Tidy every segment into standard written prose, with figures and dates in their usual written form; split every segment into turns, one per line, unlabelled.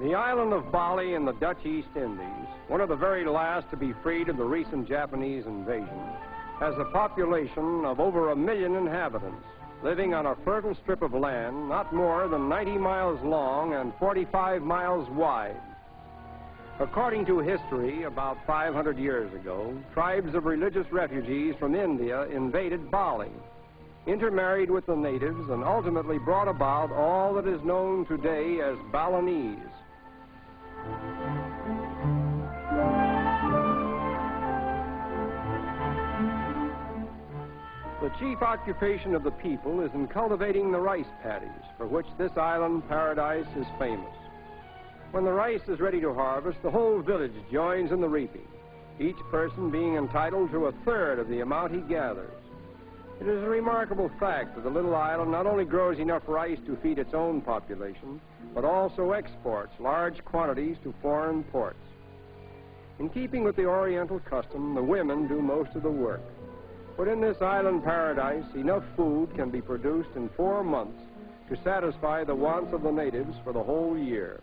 The island of Bali in the Dutch East Indies, one of the very last to be freed of the recent Japanese invasion, has a population of over 1 million inhabitants, living on a fertile strip of land not more than 90 miles long and 45 miles wide. According to history, about 500 years ago, tribes of religious refugees from India invaded Bali, intermarried with the natives, and ultimately brought about all that is known today as Balinese. The chief occupation of the people is in cultivating the rice paddies, for which this island paradise is famous. When the rice is ready to harvest, the whole village joins in the reaping, each person being entitled to 1/3 of the amount he gathers. It is a remarkable fact that the little island not only grows enough rice to feed its own population, but also exports large quantities to foreign ports. In keeping with the Oriental custom, the women do most of the work. But in this island paradise, enough food can be produced in 4 months to satisfy the wants of the natives for the whole year.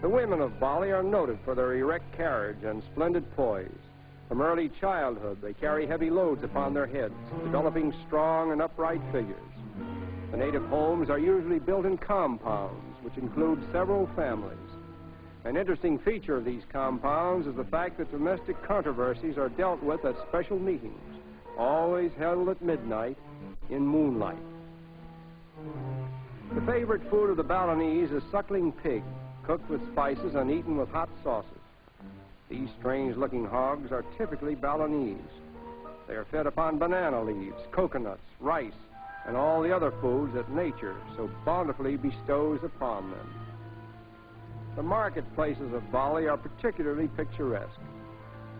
The women of Bali are noted for their erect carriage and splendid poise. From early childhood, they carry heavy loads upon their heads, developing strong and upright figures. The native homes are usually built in compounds, which include several families. An interesting feature of these compounds is the fact that domestic controversies are dealt with at special meetings, always held at midnight in moonlight. The favorite food of the Balinese is suckling pig, cooked with spices and eaten with hot sauces. These strange-looking hogs are typically Balinese. They are fed upon banana leaves, coconuts, rice, and all the other foods that nature so bountifully bestows upon them. The marketplaces of Bali are particularly picturesque.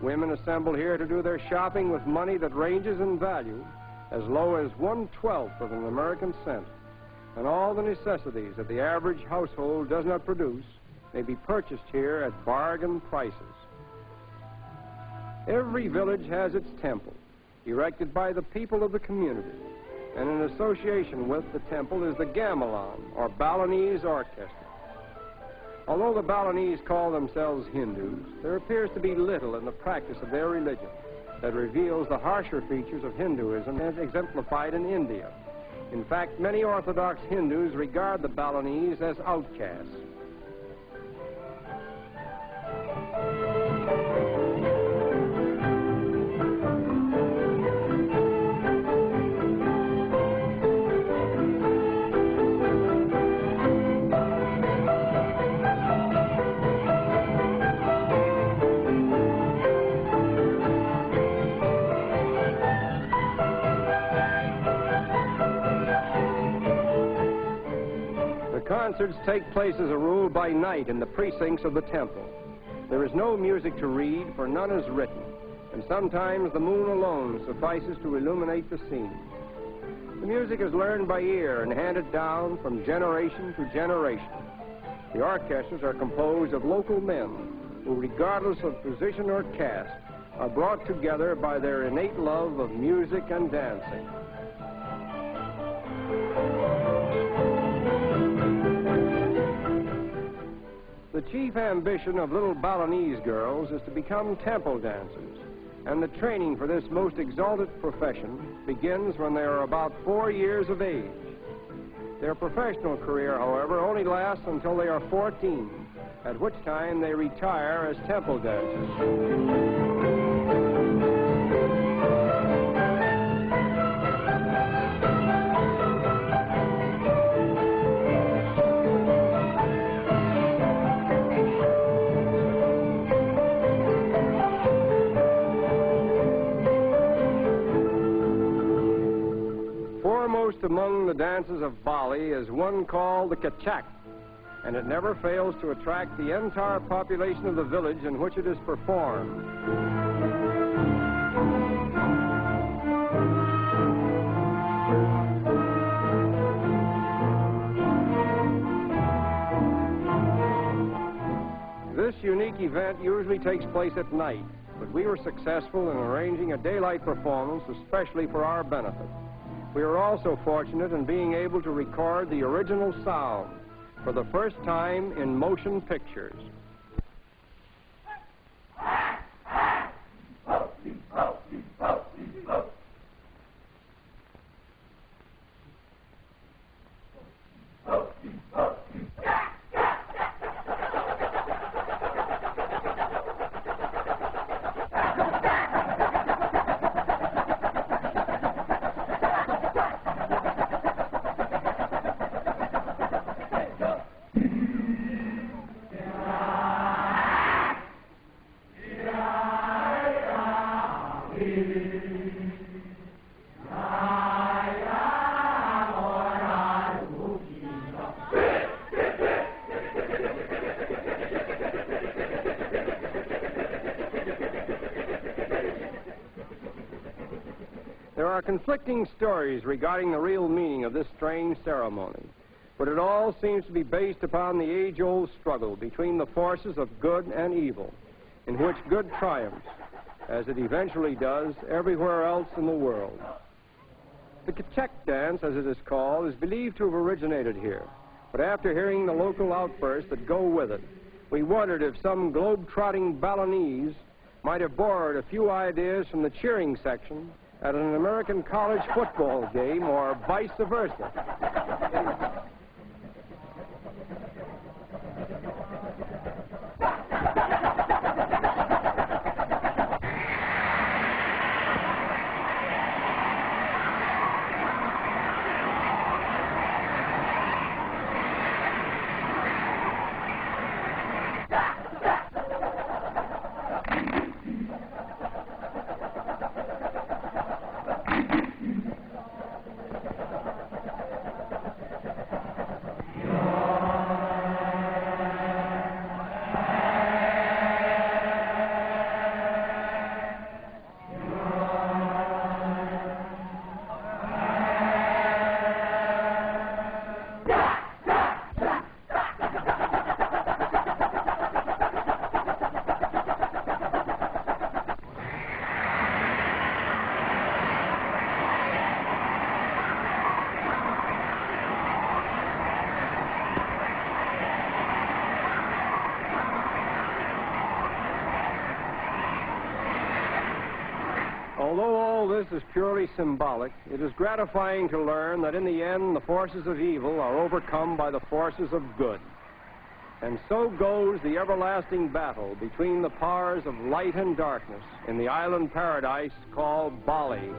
Women assemble here to do their shopping with money that ranges in value as low as 1/12 of an American cent, and all the necessities that the average household does not produce may be purchased here at bargain prices. Every village has its temple, erected by the people of the community, and in association with the temple is the gamelan, or Balinese orchestra. Although the Balinese call themselves Hindus, there appears to be little in the practice of their religion that reveals the harsher features of Hinduism as exemplified in India. In fact, many Orthodox Hindus regard the Balinese as outcasts. Concerts take place as a rule by night in the precincts of the temple. There is no music to read, for none is written, and sometimes the moon alone suffices to illuminate the scene. The music is learned by ear and handed down from generation to generation. The orchestras are composed of local men who, regardless of position or caste, are brought together by their innate love of music and dancing. The chief ambition of little Balinese girls is to become temple dancers, and the training for this most exalted profession begins when they are about 4 years of age. Their professional career, however, only lasts until they are 14, at which time they retire as temple dancers. Foremost among the dances of Bali is one called the kachak, and it never fails to attract the entire population of the village in which it is performed. This unique event usually takes place at night, but we were successful in arranging a daylight performance especially for our benefit. We are also fortunate in being able to record the original sound, for the first time in motion pictures. There are conflicting stories regarding the real meaning of this strange ceremony, but it all seems to be based upon the age-old struggle between the forces of good and evil, in which good triumphs, as it eventually does everywhere else in the world. The Kachek dance, as it is called, is believed to have originated here, but after hearing the local outbursts that go with it, we wondered if some globe-trotting Balinese might have borrowed a few ideas from the cheering section at an American college football game, or vice versa. Although all this is purely symbolic, it is gratifying to learn that in the end the forces of evil are overcome by the forces of good. And so goes the everlasting battle between the powers of light and darkness in the island paradise called Bali.